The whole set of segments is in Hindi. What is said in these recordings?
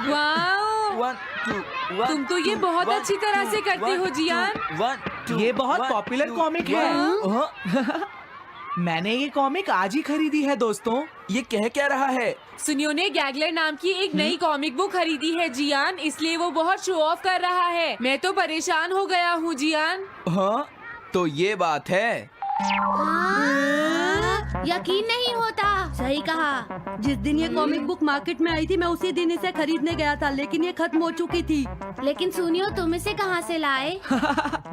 वाह, तुम तो ये बहुत अच्छी तरह से करते हो जियान। ये बहुत पॉपुलर कॉमिक है। मैंने ये कॉमिक आज ही खरीदी है दोस्तों। ये कह क्या रहा है? सुनियो ने गैगलर नाम की एक नई कॉमिक बुक खरीदी है जियान, इसलिए वो बहुत शो ऑफ कर रहा है। मैं तो परेशान हो गया हूँ जियान। हाँ, तो ये बात है। यकीन नहीं होता। सही कहा। जिस दिन ये कॉमिक बुक मार्केट में आई थी मैं उसी दिन इसे खरीदने गया था, लेकिन ये खत्म हो चुकी थी। लेकिन सुनियो, तुम इसे कहाँ से लाए?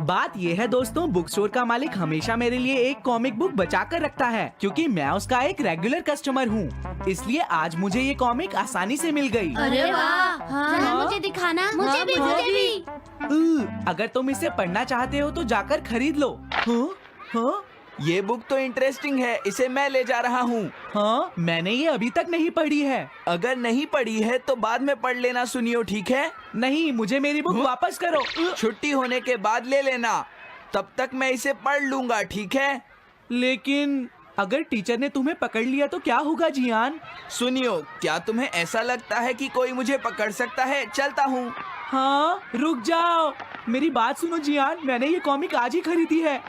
बात ये है दोस्तों, बुक स्टोर का मालिक हमेशा मेरे लिए एक कॉमिक बुक बचा कर रखता है, क्योंकि मैं उसका एक रेगुलर कस्टमर हूँ। इसलिए आज मुझे ये कॉमिक आसानी से मिल गई। अरे वाह, जरा मुझे दिखाना। मुझे भी। अगर तुम इसे पढ़ना चाहते हो तो जाकर खरीद लो। हाँ? ये बुक तो इंटरेस्टिंग है, इसे मैं ले जा रहा हूँ। हाँ, मैंने ये अभी तक नहीं पढ़ी है। अगर नहीं पढ़ी है तो बाद में पढ़ लेना सुनियो, ठीक है? नहीं, मुझे मेरी बुक वापस करो। छुट्टी होने के बाद ले लेना, तब तक मैं इसे पढ़ लूंगा, ठीक है? लेकिन अगर टीचर ने तुम्हें पकड़ लिया तो क्या होगा जियान? सुनियो, क्या तुम्हें ऐसा लगता है कि कोई मुझे पकड़ सकता है? चलता हूँ। हाँ, रुक जाओ, मेरी बात सुनो जियान, मैंने ये कॉमिक आज ही खरीदी है।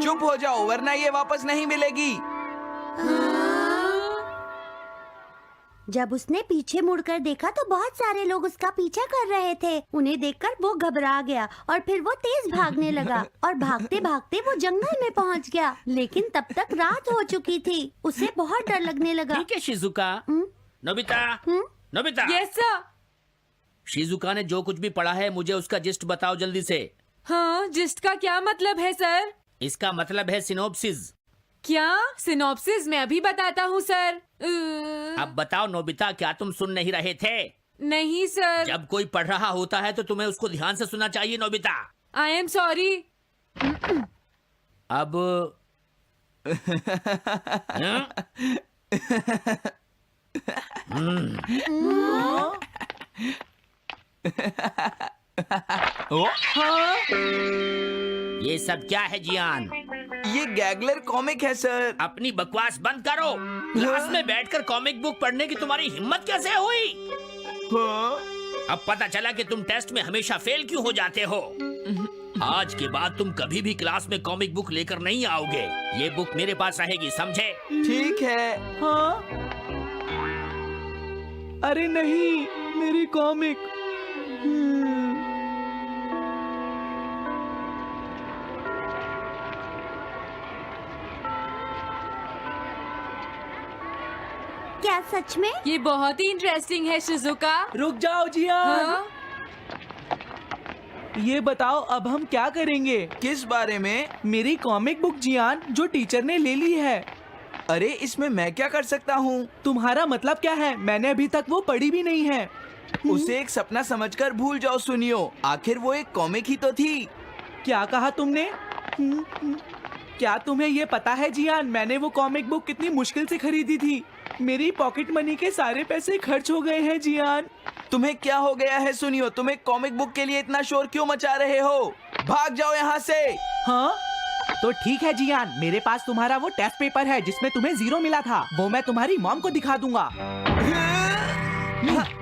चुप हो जाओ, वरना ये वापस नहीं मिलेगी। जब उसने पीछे मुड़कर देखा तो बहुत सारे लोग उसका पीछा कर रहे थे। उन्हें देखकर वो घबरा गया और फिर वो तेज भागने लगा और भागते भागते वो जंगल में पहुंच गया। लेकिन तब तक रात हो चुकी थी। उसे बहुत डर लगने लगा। ठीक है Shizuka. Nobita, Nobita. Yes sir. Shizuka ने जो कुछ भी पढ़ा है मुझे उसका जिस्ट बताओ जल्दी से। हाँ, जिस्ट का क्या मतलब है सर? इसका मतलब है सिनोप्सिस। क्या? सिनॉप्सिस मैं अभी बताता हूँ सर। अब बताओ नोबिता, क्या तुम सुन नहीं रहे थे? नहीं सर। जब कोई पढ़ रहा होता है तो तुम्हें उसको ध्यान से सुनना चाहिए नोबिता। I am sorry. अब ये सब क्या है जियान? ये गैगलर कॉमिक है सर। अपनी बकवास बंद करो। क्लास में बैठकर कॉमिक बुक पढ़ने की तुम्हारी हिम्मत कैसे हुई? हाँ? अब पता चला कि तुम टेस्ट में हमेशा फेल क्यों हो जाते हो। आज के बाद तुम कभी भी क्लास में कॉमिक बुक लेकर नहीं आओगे। ये बुक मेरे पास रहेगी, समझे? ठीक है। हाँ? अरे नहीं, मेरी कॉमिक। क्या सच में? ये बहुत ही इंटरेस्टिंग है शिजुका। रुक जाओ जियान। हाँ? ये बताओ अब हम क्या करेंगे? किस बारे में? मेरी कॉमिक बुक जियान, जो टीचर ने ले ली है। अरे इसमें मैं क्या कर सकता हूँ? तुम्हारा मतलब क्या है? मैंने अभी तक वो पढ़ी भी नहीं है। उसे एक सपना समझकर भूल जाओ सुनियो, आखिर वो एक कॉमिक ही तो थी। क्या कहा तुमने? क्या तुम्हें ये पता है जियान, मैंने वो कॉमिक बुक कितनी मुश्किल से खरीदी थी। मेरी पॉकेट मनी के सारे पैसे खर्च हो गए हैं जियान। तुम्हें क्या हो गया है सुनियो? तुम एक कॉमिक बुक के लिए इतना शोर क्यों मचा रहे हो? भाग जाओ यहाँ से। हाँ? तो ठीक है जियान, मेरे पास तुम्हारा वो टेस्ट पेपर है जिसमें तुम्हें 0 मिला था। वो मैं तुम्हारी मॉम को दिखा दूंगा।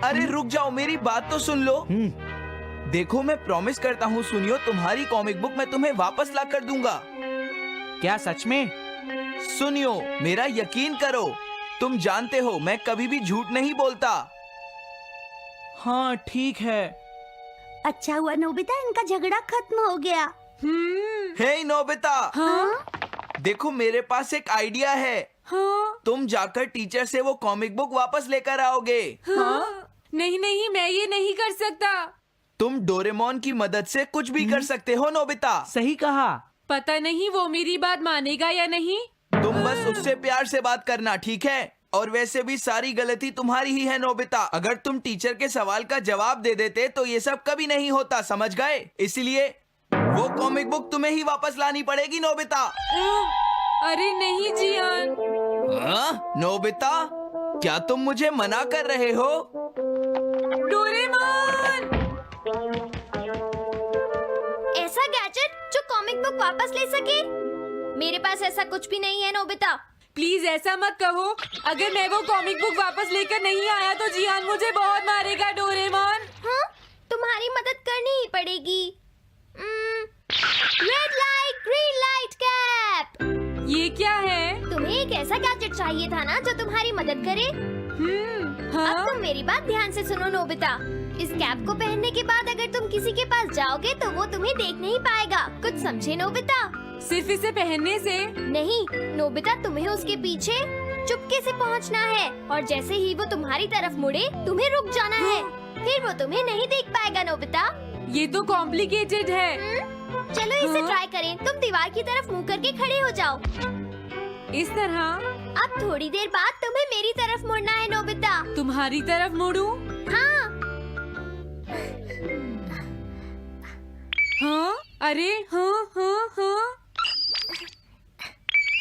अरे रुक जाओ, मेरी बात तो सुन लो। देखो, मैं प्रॉमिस करता हूँ सुनियो, तुम्हारी कॉमिक बुक मैं तुम्हें वापस ला कर दूंगा। क्या सच में? सुनियो, मेरा यकीन करो, तुम जानते हो मैं कभी भी झूठ नहीं बोलता। हाँ ठीक है। अच्छा हुआ नोबिता, इनका झगड़ा खत्म हो गया। हे नोबिता। हाँ? देखो, मेरे पास एक आइडिया है। हाँ? तुम जाकर टीचर से वो कॉमिक बुक वापस लेकर आओगे। हाँ? नहीं नहीं, मैं ये नहीं कर सकता। तुम डोरेमोन की मदद से कुछ भी कर सकते हो नोबिता। सही कहा। पता नहीं वो मेरी बात मानेगा या नहीं। तुम बस उससे प्यार से बात करना, ठीक है? और वैसे भी सारी गलती तुम्हारी ही है नोबिता। अगर तुम टीचर के सवाल का जवाब दे देते तो ये सब कभी नहीं होता, समझ गए? इसलिए वो कॉमिक बुक तुम्हें ही वापस लानी पड़ेगी नोबिता। अरे नहीं जियान। नोबिता, क्या तुम मुझे मना कर रहे हो? डोरेमोन! ऐसा गैजेट जो कॉमिक बुक वापस ले सके? मेरे पास ऐसा कुछ भी नहीं है नोबिता। प्लीज ऐसा मत कहो। अगर मैं वो कॉमिक बुक वापस लेकर नहीं आया तो जियान मुझे बहुत मारेगा डोरेमोन। हाँ, तुम्हारी मदद करनी ही पड़ेगी। Red light green light cap. ये क्या है? तुम्हें एक ऐसा गैजेट चाहिए था ना जो तुम्हारी मदद करे। अब हाँ? तुम मेरी बात ध्यान से सुनो नोबिता। इस कैप को पहनने के बाद अगर तुम किसी के पास जाओगे तो वो तुम्हें देख नहीं पाएगा। कुछ समझे नोबिता? सिर्फ इसे पहनने से? नहीं नोबिता, तुम्हें उसके पीछे चुपके से पहुंचना है और जैसे ही वो तुम्हारी तरफ मुड़े तुम्हें रुक जाना है। फिर वो तुम्हें नहीं देख पाएगा नोबिता। ये तो कॉम्प्लिकेटेड है। चलो इसे हाँ? ट्राई करें। तुम दीवार की तरफ मुंह करके खड़े हो जाओ। इस तरह? अब थोड़ी देर बाद तुम्हें मेरी तरफ मुड़ना है नोबिता। तुम्हारी तरफ मुड़ूं? हाँ। हाँ? अरे हाँ हाँ हाँ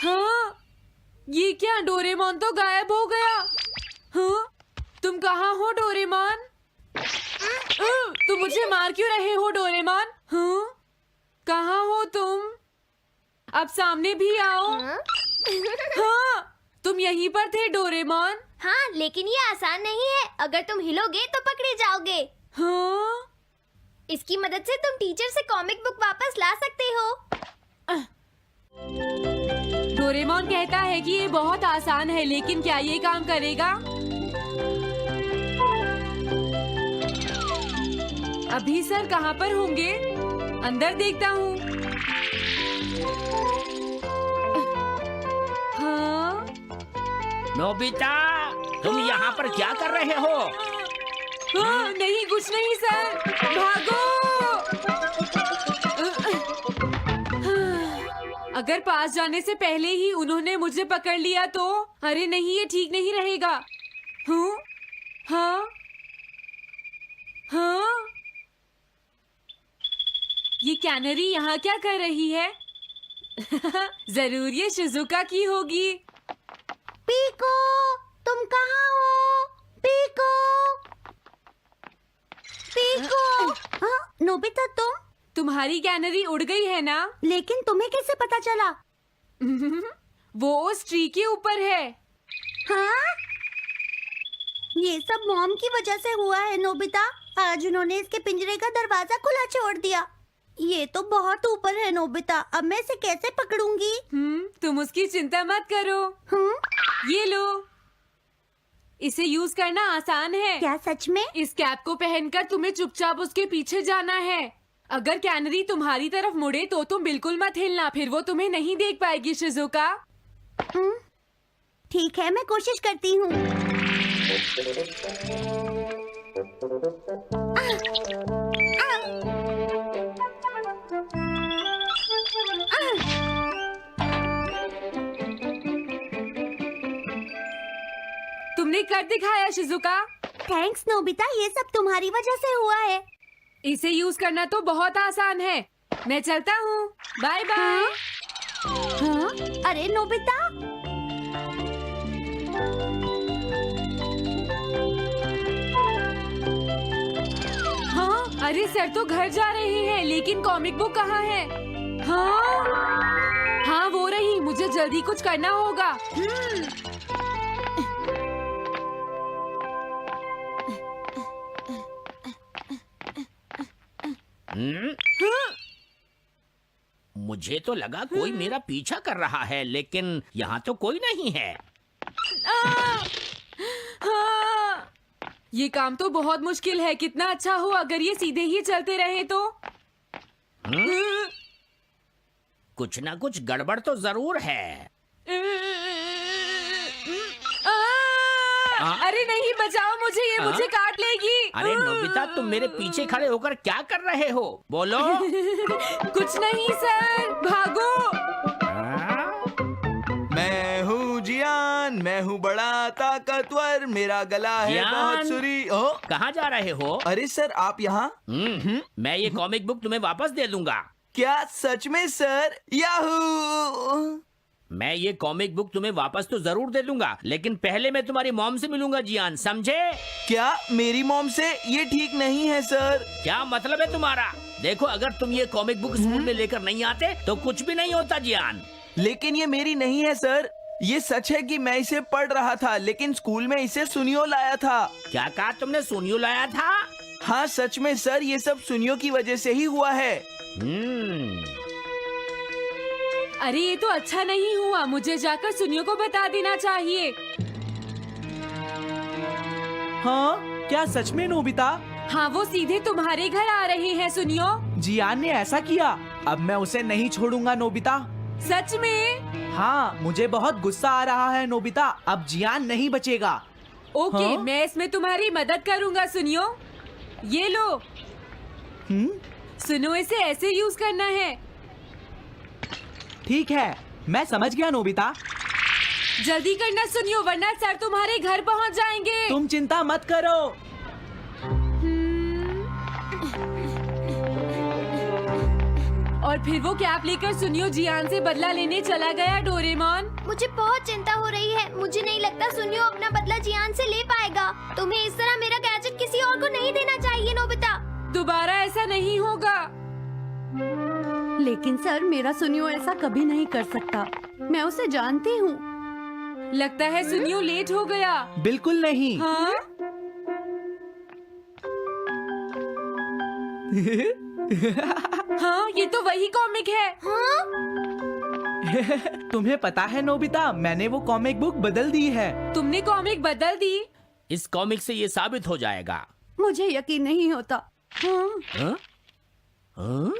हाँ, ये क्या? डोरेमोन तो गायब हो गया। हाँ? तुम कहाँ हो डोरेमोन? तुम मुझे मार क्यों रहे हो डोरेमोन? हाँ? कहाँ हो तुम? अब सामने भी आओ। हाँ? हाँ, तुम यहीं पर थे डोरेमोन। हाँ, लेकिन ये आसान नहीं है। अगर तुम हिलोगे तो पकड़े जाओगे। हाँ? इसकी मदद से तुम टीचर से कॉमिक बुक वापस ला सकते हो। डोरेमोन कहता है कि ये बहुत आसान है, लेकिन क्या ये काम करेगा? अभी सर कहाँ पर होंगे? अंदर देखता हूँ। हाँ? नोबिता, तुम यहाँ पर क्या कर रहे हो? हाँ, नहीं कुछ नहीं सर। भागो! अगर पास जाने से पहले ही उन्होंने मुझे पकड़ लिया तो? अरे नहीं, ये ठीक नहीं रहेगा। हाँ? हाँ? हाँ? ये कैनरी यहाँ क्या कर रही है? जरूर ये शिजुका की होगी। पीको, तुम कहाँ हो? Pico, pico. हाँ, नोबिता तुम? तुम्हारी कैनरी उड़ गई है ना? लेकिन तुम्हें कैसे पता चला? वो उस ट्री के ऊपर है। हाँ? ये सब मॉम की वजह से हुआ है नोबिता। आज उन्होंने इसके पिंजरे का दरवाजा खुला छोड़ दिया। ये तो बहुत ऊपर है नोबिता। अब मैं इसे कैसे पकड़ूंगी? तुम उसकी चिंता मत करो। ये लो, इसे यूज करना आसान है। क्या सच में? इस कैप को पहनकर तुम्हें चुपचाप उसके पीछे जाना है। अगर कैनरी तुम्हारी तरफ मुड़े तो तुम बिल्कुल मत हिलना, फिर वो तुम्हें नहीं देख पाएगी शिजुका। ठीक है, मैं कोशिश करती हूँ। तुमने कर दिखाया शिजुका। थैंक्स नोबिता, ये सब तुम्हारी वजह से हुआ है। इसे यूज करना तो बहुत आसान है। मैं चलता हूँ। Bye bye. हाँ? अरे नोबिता, हाँ? अरे सर तो घर जा रहे हैं, लेकिन कॉमिक बुक कहाँ है? हाँ? हाँ वो रही। मुझे जल्दी कुछ करना होगा। मुझे तो लगा कोई मेरा पीछा कर रहा है, लेकिन यहाँ तो कोई नहीं है। हाँ! ये काम तो बहुत मुश्किल है। कितना अच्छा हो अगर ये सीधे ही चलते रहे तो। कुछ ना कुछ गड़बड़ तो जरूर है। अरे नहीं, बचाओ मुझे, ये मुझे काट लेगी। अरे नोबिता, तुम मेरे पीछे खड़े होकर क्या कर रहे हो? बोलो। कुछ नहीं सर, भागो। मैं हूँ जियान, मैं हूँ बड़ा ताकतवर, मेरा गला है जियान? बहुत सुरी। ओ, कहाँ जा रहे हो? अरे सर आप यहाँ? मैं ये कॉमिक बुक तुम्हें वापस दे दूंगा। क्या सच में सर? याहू! मैं ये कॉमिक बुक तुम्हें वापस तो जरूर दे दूंगा, लेकिन पहले मैं तुम्हारी मॉम से मिलूंगा जियान, समझे? क्या मेरी मॉम से? ये ठीक नहीं है सर। क्या मतलब है तुम्हारा? देखो, अगर तुम ये कॉमिक बुक स्कूल में लेकर नहीं आते तो कुछ भी नहीं होता जियान। लेकिन ये मेरी नहीं है सर। ये सच है कि मैं इसे पढ़ रहा था, लेकिन स्कूल में इसे सुनियो लाया था। क्या कहा तुमने? सोनियो लाया था? हाँ सच में सर, ये सब सुनियो की वजह से ही हुआ है। अरे ये तो अच्छा नहीं हुआ, मुझे जाकर सुनियो को बता देना चाहिए। हाँ, क्या सच में नोबिता? हाँ, वो सीधे तुम्हारे घर आ रहे हैं सुनियो। जियान ने ऐसा किया। अब मैं उसे नहीं छोड़ूंगा नोबिता। सच में? हाँ, मुझे बहुत गुस्सा आ रहा है नोबिता। अब जियान नहीं बचेगा। ओके, हाँ? मैं इसमें तुम्हारी मदद करूँगा सुनियो। ये लो, सुनो, इसे ऐसे यूज करना है। ठीक है, मैं समझ गया नोबिता। जल्दी करना सुनियो, वरना सर तुम्हारे घर पहुँच जाएंगे। तुम चिंता मत करो। और फिर वो कैप लेकर सुनियो जियान से बदला लेने चला गया। डोरेमोन, मुझे बहुत चिंता हो रही है। मुझे नहीं लगता सुनियो अपना बदला जियान से ले पाएगा। तुम्हें इस तरह मेरा गैजेट किसी और को नहीं देना चाहिए नोबिता। दोबारा ऐसा नहीं होगा। लेकिन सर, मेरा सुनियो ऐसा कभी नहीं कर सकता। मैं उसे जानती हूँ। लगता है सुनियो लेट हो गया। बिल्कुल नहीं। हाँ? हाँ, ये तो वही कॉमिक है। हाँ? तुम्हें पता है नोबिता, मैंने वो कॉमिक बुक बदल दी है। तुमने कॉमिक बदल दी? इस कॉमिक से ये साबित हो जाएगा। मुझे यकीन नहीं होता। हाँ? हाँ? हाँ?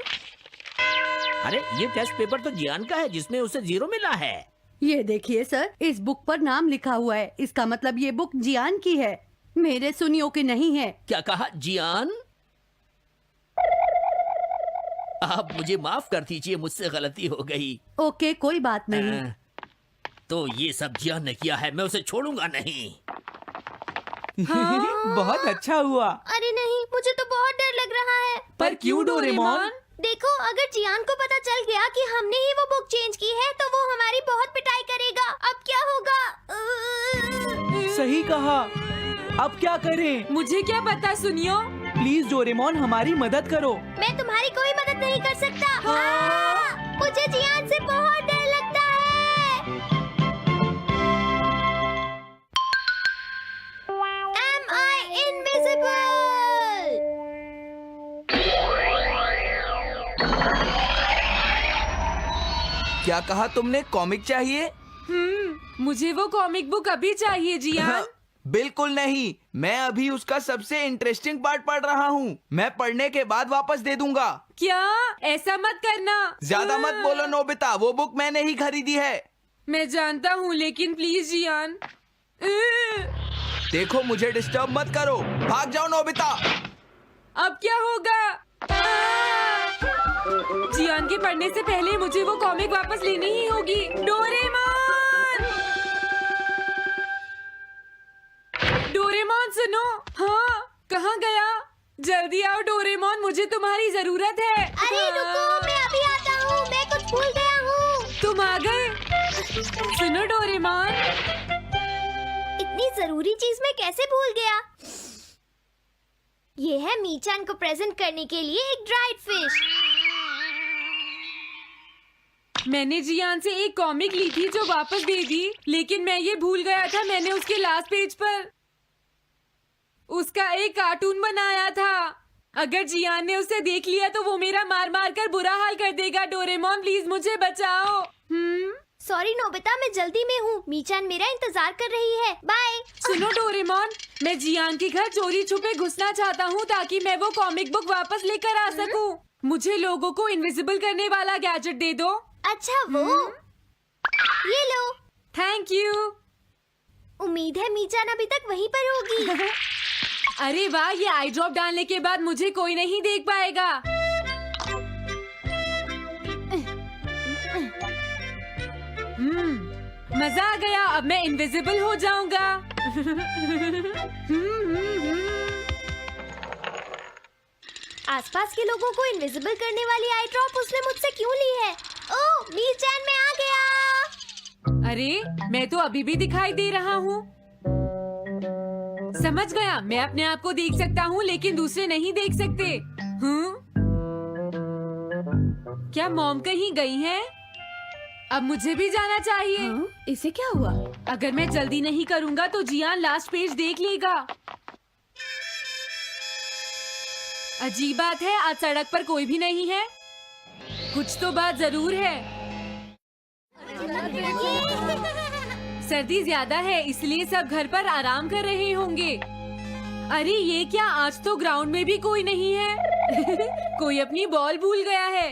अरे ये टेस्ट पेपर तो जियान का है, जिसमें उसे 0 मिला है। ये देखिए सर, इस बुक पर नाम लिखा हुआ है। इसका मतलब ये बुक जियान की है, मेरे सुनियो की नहीं है। क्या कहा? जियान? आप मुझे माफ कर दीजिए, मुझसे गलती हो गई। ओके, कोई बात नहीं। तो ये सब जियान ने किया है, मैं उसे छोड़ूंगा नहीं। बहुत अच्छा हुआ। अरे नहीं, मुझे तो बहुत डर लग रहा है। पर क्यों डोरेमोन? देखो, अगर जियान को पता चल गया कि हमने ही वो बुक चेंज की है, तो वो हमारी बहुत पिटाई करेगा। अब क्या होगा? सही कहा। अब क्या करें? मुझे क्या पता सुनियो। प्लीज डोरेमोन, हमारी मदद करो। मैं तुम्हारी कोई मदद नहीं कर सकता। मुझे जियान से बहुत डर लगता है। Am I invisible? क्या कहा तुमने? कॉमिक चाहिए? मुझे वो कॉमिक बुक अभी चाहिए जियान। बिल्कुल नहीं, मैं अभी उसका सबसे इंटरेस्टिंग पार्ट पढ़ रहा हूँ। मैं पढ़ने के बाद वापस दे दूंगा। क्या? ऐसा मत करना। ज्यादा मत बोलो नोबिता, वो बुक मैंने ही खरीदी है। मैं जानता हूँ, लेकिन प्लीज जियान। देखो, मुझे डिस्टर्ब मत करो। भाग जाओ नोबिता। अब क्या होगा? जियान के पढ़ने से पहले मुझे वो कॉमिक वापस लेनी ही होगी। डोरेमोन, डोरेमोन सुनो। हाँ, कहाँ गया? जल्दी आओ डोरेमोन, मुझे तुम्हारी जरूरत है। अरे रुको, मैं अभी आता हूँ। मैं कुछ भूल गया हूँ। तुम आ गए? सुनो डोरेमोन, इतनी जरूरी चीज मैं कैसे भूल गया? ये है मीचान को प्रेजेंट करने के लिए एक ड्राइड फिश। मैंने जियान से एक कॉमिक ली थी जो वापस दे दी, लेकिन मैं ये भूल गया था मैंने उसके लास्ट पेज पर उसका एक कार्टून बनाया था। अगर जियान ने उसे देख लिया तो वो मेरा मार मार कर बुरा हाल कर देगा। डोरेमोन प्लीज मुझे बचाओ। सॉरी नोबिता, मैं जल्दी में हूँ। मीचान मेरा इंतजार कर रही है। बाय। सुनो डोरेमोन, मैं जियान के घर चोरी छुपे घुसना चाहता हूँ ताकि मैं वो कॉमिक बुक वापस लेकर आ सकूँ। मुझे लोगों को इनविजिबल करने वाला गैजेट दे दो। अच्छा वो, ये लो। Thank you. उम्मीद है मीचान अभी तक वहीं पर होगी। अरे वाह, ये आई ड्रॉप डालने के बाद मुझे कोई नहीं देख पाएगा। मजा आ गया, अब मैं इनविजिबल हो जाऊंगा। आसपास के लोगों को इनविजिबल करने वाली आई ड्रॉप उसने मुझसे क्यों ली है? ओह, मीचान मैं आ गया। अरे, मैं तो अभी भी दिखाई दे रहा हूँ। समझ गया, मैं अपने आप को देख सकता हूँ लेकिन दूसरे नहीं देख सकते। क्या मॉम कहीं गई हैं? अब मुझे भी जाना चाहिए। इसे क्या हुआ? अगर मैं जल्दी नहीं करूँगा तो जियान लास्ट पेज देख लेगा। अजीब बात है, आज सड़क पर कोई भी नहीं है। कुछ तो बात जरूर है। सर्दी ज्यादा है इसलिए सब घर पर आराम कर रहे होंगे। अरे ये क्या, आज तो ग्राउंड में भी कोई नहीं है। कोई अपनी बॉल भूल गया है।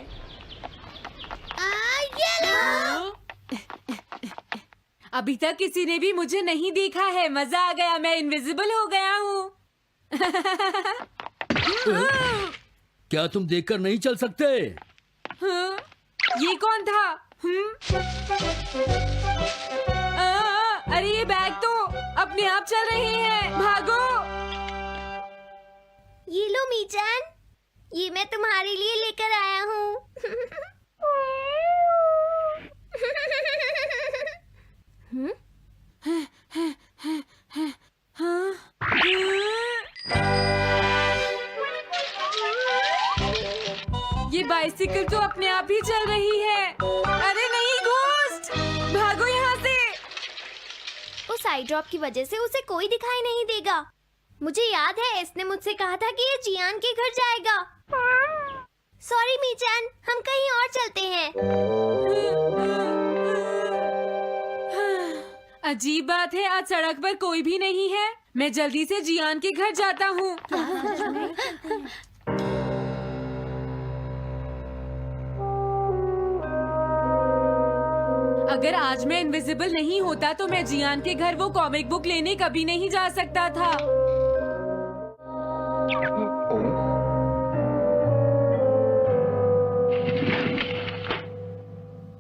अभी तक किसी ने भी मुझे नहीं देखा है। मजा आ गया, मैं इनविजिबल हो गया हूँ। क्या तुम देखकर नहीं चल सकते? हाँ? ये कौन था? अरे ये बैग तो अपने आप चल रहे हैं। भागो। ये लो मीचान, ये मैं तुम्हारे लिए लेकर आया हूँ। ये बाइसिकल तो अपने आप ही चल रही है। अरे नहीं, घोस्ट! भागो यहाँ से। उस आई ड्रॉप की वजह से उसे कोई दिखाई नहीं देगा। मुझे याद है इसने मुझसे कहा था कि ये जियान के घर जाएगा। सॉरी मीचान, हम कहीं और चलते हैं। अजीब बात है, आज सड़क पर कोई भी नहीं है। मैं जल्दी से जियान के घर जाता हूँ। अगर आज मैं इनविजिबल नहीं होता तो मैं जियान के घर वो कॉमिक बुक लेने कभी नहीं जा सकता था।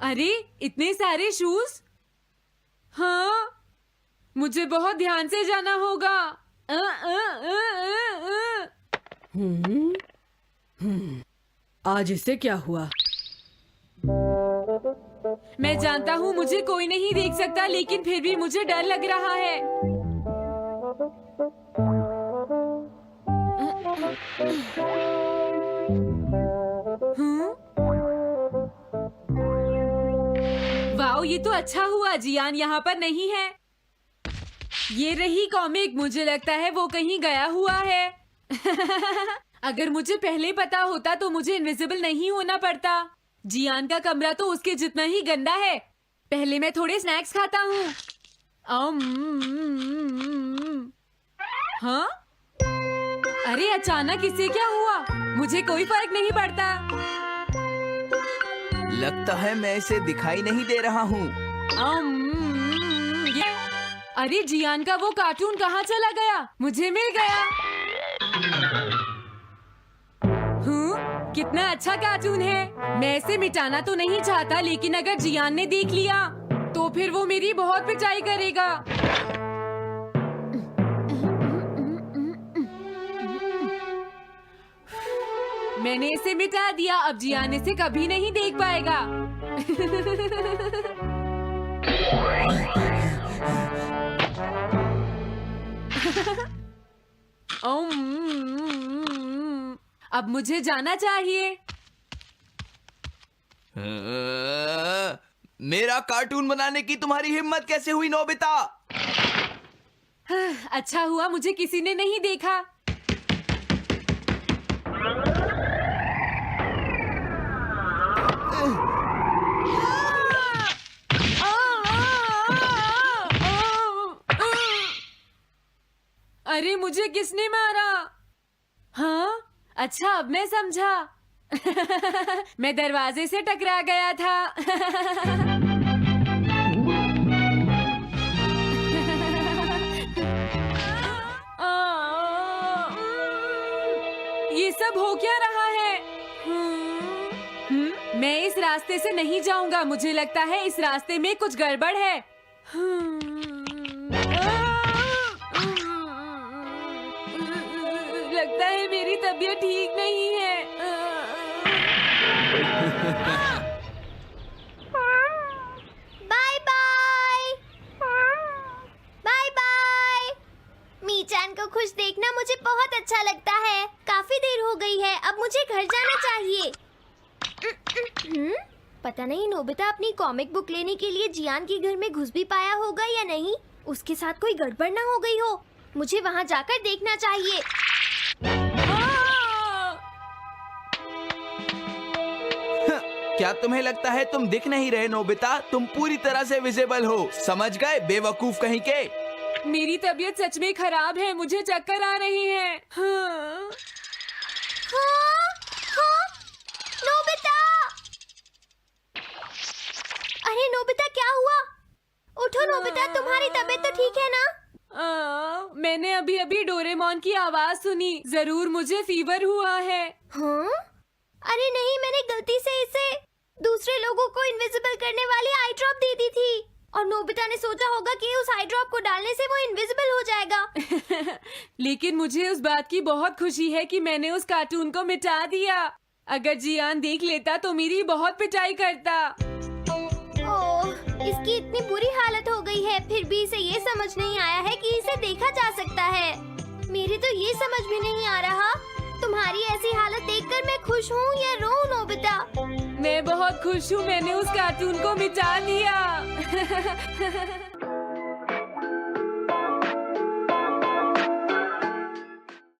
अरे इतने सारे शूज। हाँ, मुझे बहुत ध्यान से जाना होगा। आज इससे क्या हुआ? मैं जानता हूँ मुझे कोई नहीं देख सकता, लेकिन फिर भी मुझे डर लग रहा है। वाओ, ये तो अच्छा हुआ जियान यहाँ पर नहीं है। ये रही कॉमिक। मुझे लगता है वो कहीं गया हुआ है। अगर मुझे पहले पता होता तो मुझे इनविजिबल नहीं होना पड़ता। जियान का कमरा तो उसके जितना ही गंदा है। पहले मैं थोड़े स्नैक्स खाता हूँ। हाँ? अरे अचानक इससे क्या हुआ? मुझे कोई फर्क नहीं पड़ता। लगता है मैं इसे दिखाई नहीं दे रहा हूँ। अरे जियान का वो कार्टून कहाँ चला गया? मुझे मिल गया। कितना अच्छा कार्टून है। मैं इसे मिटाना तो नहीं चाहता, लेकिन अगर जियान ने देख लिया तो फिर वो मेरी बहुत पिटाई करेगा। मैंने इसे मिटा दिया। अब जियान इसे कभी नहीं देख पाएगा। अब मुझे जाना चाहिए। मेरा कार्टून बनाने की तुम्हारी हिम्मत कैसे हुई नोबिता? अच्छा हुआ मुझे किसी ने नहीं देखा। अरे मुझे किसने मारा? हाँ, अच्छा अब मैं समझा। मैं दरवाजे से टकरा गया था। ये सब हो क्या रहा है? मैं इस रास्ते से नहीं जाऊंगा। मुझे लगता है इस रास्ते में कुछ गड़बड़ है। लगता है मेरी तबीयत ठीक नहीं है। Bye bye. Bye bye. मीचान को खुश देखना मुझे बहुत अच्छा लगता है। काफी देर हो गई है, अब मुझे घर जाना चाहिए। पता नहीं नोबिता अपनी कॉमिक बुक लेने के लिए जियान के घर में घुस भी पाया होगा या नहीं। उसके साथ कोई गड़बड़ ना हो गई हो। मुझे वहाँ जाकर देखना चाहिए। क्या तुम्हें लगता है तुम दिख नहीं रहे नोबिता? तुम पूरी तरह से विजिबल हो, समझ गए बेवकूफ कहीं के। मेरी तबीयत सच में खराब है, मुझे चक्कर आ रही है। हाँ। हाँ, हाँ, नोबिता! अरे नोबिता क्या हुआ? उठो नोबिता, तुम्हारी तबीयत तो ठीक है ना? मैंने अभी अभी डोरेमोन की आवाज सुनी, जरूर मुझे फीवर हुआ है। हाँ? अरे नहीं, मैंने गलती से इसे दूसरे लोगों को इनविजिबल करने वाली आई ड्रॉप दे दी थी और नोबिता ने सोचा होगा कि उस आई ड्रॉप को डालने से वो इनविजिबल हो जाएगा। लेकिन मुझे उस बात की बहुत खुशी है कि मैंने उस कार्टून को मिटा दिया। अगर जियान देख लेता तो मेरी बहुत पिटाई करता। ओह, इसकी इतनी बुरी हालत हो गई है, फिर भी इसे ये समझ नहीं आया है कि इसे देखा जा सकता है। मेरे तो ये समझ भी नहीं आ रहा, तुम्हारी ऐसी हालत देखकर मैं खुश हूँ या रोऊं नोबिता? मैं बहुत खुश हूँ, मैंने उस कार्टून को मिटा दिया।